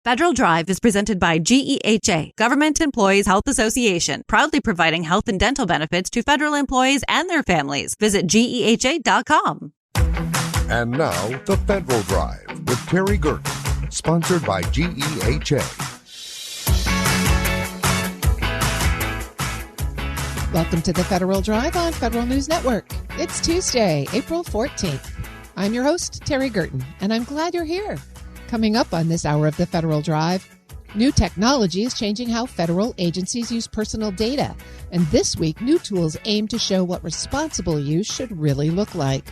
Federal Drive is presented by GEHA, Government Employees Health Association, proudly providing health and dental benefits to federal employees and their families. Visit GEHA.com. And now, the Federal Drive with Terry Gerton, sponsored by GEHA. Welcome to the Federal Drive on Federal News Network. It's Tuesday, April 14th. I'm your host, Terry Gerton, and I'm glad you're here. Coming up on this hour of the Federal Drive, new technology is changing how federal agencies use personal data. And this week, new tools aim to show what responsible use should really look like.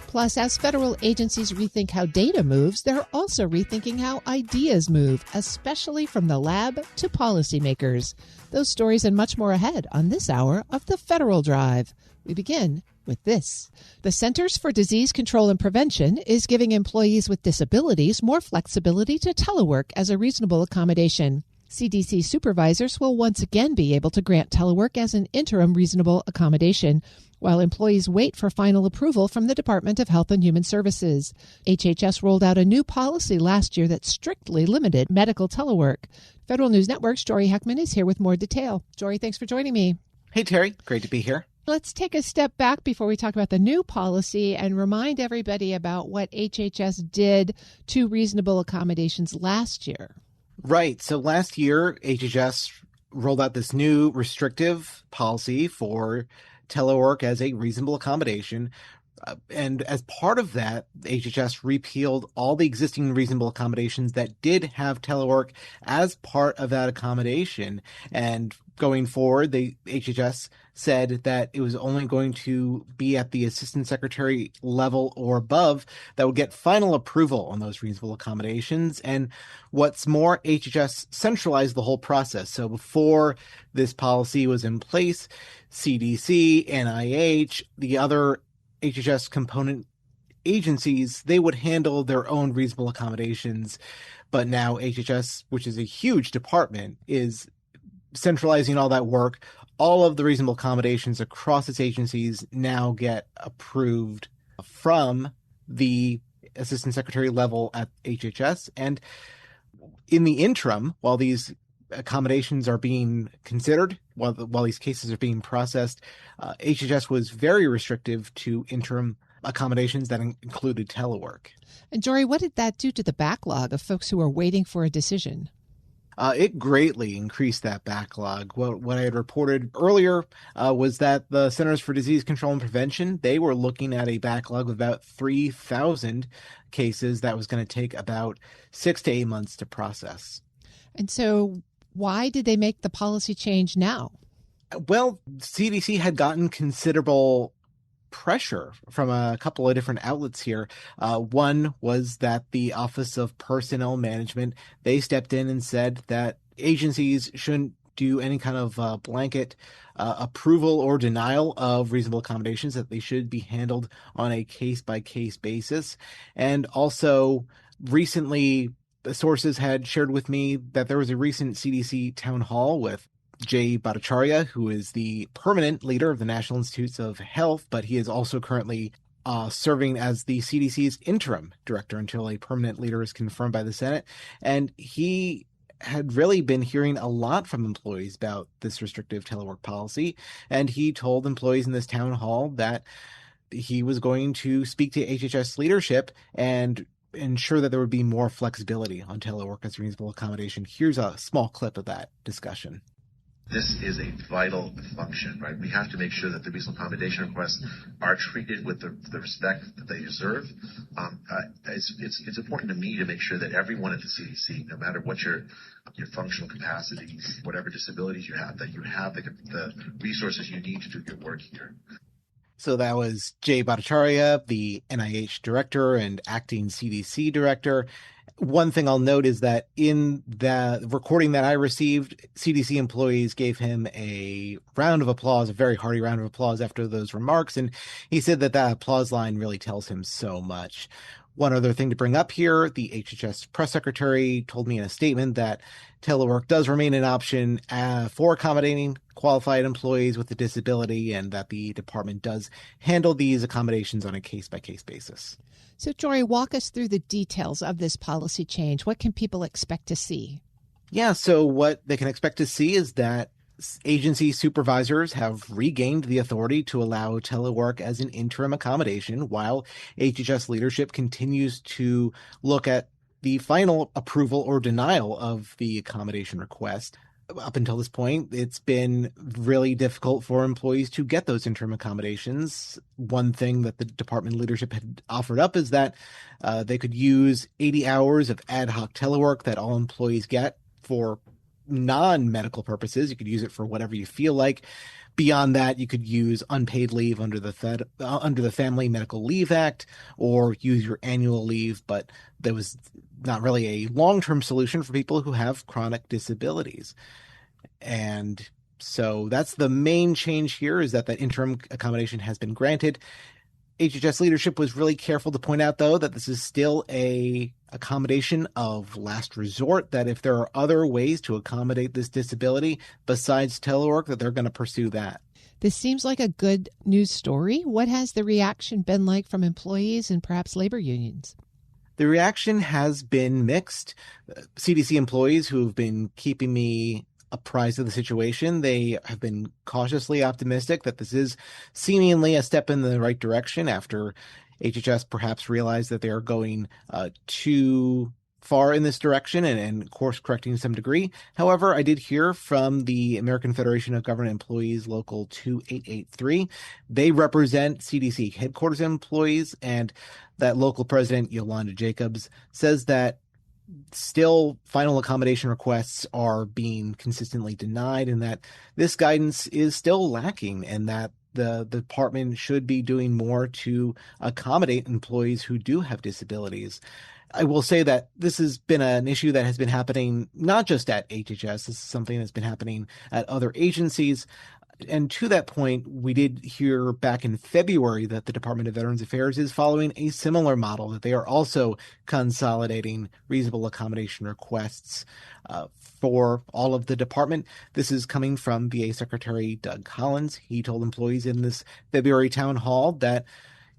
Plus, as federal agencies rethink how data moves, they're also rethinking how ideas move, especially from the lab to policymakers. Those stories and much more ahead on this hour of the Federal Drive. We begin with this. The Centers for Disease Control and Prevention is giving employees with disabilities more flexibility to telework as a reasonable accommodation. CDC supervisors will once again be able to grant telework as an interim reasonable accommodation, while employees wait for final approval from the Department of Health and Human Services. HHS rolled out a new policy last year that strictly limited medical telework. Federal News Network's Jory Heckman is here with more detail. Jory, thanks for joining me. Hey, Terry. Great to be here. Let's take a step back before we talk about the new policy and remind everybody about what HHS did to reasonable accommodations last year. Right. So last year, HHS rolled out this new restrictive policy for telework as a reasonable accommodation. And as part of that, HHS repealed all the existing reasonable accommodations that did have telework as part of that accommodation. And going forward, the HHS said that it was only going to be at the assistant secretary level or above that would get final approval on those reasonable accommodations. And what's more, HHS centralized the whole process. So before this policy was in place, CDC, NIH, the other HHS component agencies, they would handle their own reasonable accommodations. But now HHS, which is a huge department, is centralizing all that work. All of the reasonable accommodations across its agencies now get approved from the assistant secretary level at HHS. And in the interim, while these accommodations are being considered, while these cases are being processed, HHS was very restrictive to interim accommodations that included telework. And Jory, what did that do to the backlog of folks who are waiting for a decision? It greatly increased that backlog. What I had reported earlier was that the Centers for Disease Control and Prevention, they were looking at a backlog of about 3,000 cases that was going to take about 6 to 8 months to process. And so why did they make the policy change now? Well, CDC had gotten considerable pressure from a couple of different outlets here. One was that the Office of Personnel Management, they stepped in and said that agencies shouldn't do any kind of blanket approval or denial of reasonable accommodations, that they should be handled on a case-by-case basis. And also, recently, the sources had shared with me that there was a recent CDC town hall with Jay Bhattacharya, who is the permanent leader of the National Institutes of Health, but he is also currently serving as the CDC's interim director until a permanent leader is confirmed by the Senate. And he had really been hearing a lot from employees about this restrictive telework policy. And he told employees in this town hall that he was going to speak to HHS leadership and ensure that there would be more flexibility on telework as a reasonable accommodation. Here's a small clip of that discussion. This is a vital function, right? We have to make sure that the reasonable accommodation requests are treated with the respect that they deserve. It's important to me to make sure that everyone at the CDC, no matter what your functional capacity, whatever disabilities you have, that you have the resources you need to do your work here. So that was Jay Bhattacharya, the NIH director and acting CDC director. One thing I'll note is that in the recording that I received, CDC employees gave him a round of applause, a very hearty round of applause after those remarks. And he said that applause line really tells him so much. One other thing to bring up here, the HHS press secretary told me in a statement that telework does remain an option for accommodating qualified employees with a disability, and that the department does handle these accommodations on a case-by-case basis. So, Jory, walk us through the details of this policy change. What can people expect to see? Yeah, so what they can expect to see is that agency supervisors have regained the authority to allow telework as an interim accommodation, while HHS leadership continues to look at the final approval or denial of the accommodation request. Up until this point, it's been really difficult for employees to get those interim accommodations. One thing that the department leadership had offered up is that they could use 80 hours of ad hoc telework that all employees get for non-medical purposes. You could use it for whatever you feel like. Beyond that, you could use unpaid leave under the Family Medical Leave Act, or use your annual leave, but there was not really a long-term solution for people who have chronic disabilities. And so that's the main change here, is that interim accommodation has been granted. HHS leadership was really careful to point out, though, that this is still a accommodation of last resort, that if there are other ways to accommodate this disability besides telework, that they're going to pursue that. This seems like a good news story. What has the reaction been like from employees and perhaps labor unions? The reaction has been mixed. CDC employees who have been keeping me apprised of the situation, they have been cautiously optimistic that this is seemingly a step in the right direction after HHS perhaps realized that they are going too far in this direction and course correcting to some degree. However, I did hear from the American Federation of Government Employees Local 2883. They represent CDC headquarters employees, and that local president, Yolanda Jacobs, says that still final accommodation requests are being consistently denied, and that this guidance is still lacking, and that the department should be doing more to accommodate employees who do have disabilities. I will say that this has been an issue that has been happening not just at HHS. This is something that's been happening at other agencies. And to that point, we did hear back in February that the Department of Veterans Affairs is following a similar model, that they are also consolidating reasonable accommodation requests for all of the department. This is coming from VA Secretary Doug Collins. He told employees in this February town hall that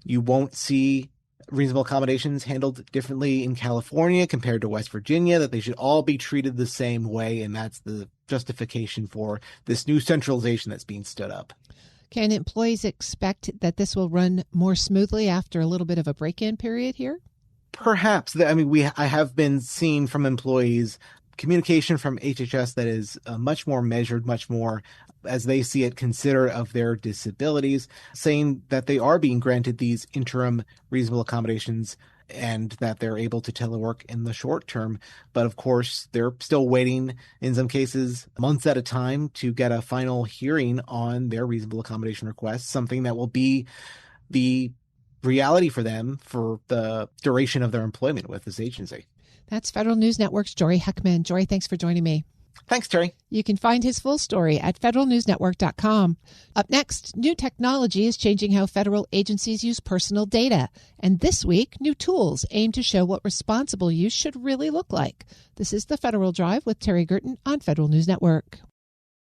you won't see reasonable accommodations handled differently in California compared to West Virginia, that they should all be treated the same way, and that's the justification for this new centralization that's being stood up. Can employees expect that this will run more smoothly after a little bit of a break-in period here? Perhaps. I have been seeing from employees communication from HHS that is much more measured, much more, as they see it, considerate of their disabilities, saying that they are being granted these interim reasonable accommodations and that they're able to telework in the short term. But of course, they're still waiting, in some cases, months at a time to get a final hearing on their reasonable accommodation requests, something that will be the reality for them for the duration of their employment with this agency. That's Federal News Network's Jory Heckman. Jory, thanks for joining me. Thanks, Terry. You can find his full story at federalnewsnetwork.com. Up next, new technology is changing how federal agencies use personal data. And this week, new tools aim to show what responsible use should really look like. This is the Federal Drive with Terry Gerton on Federal News Network.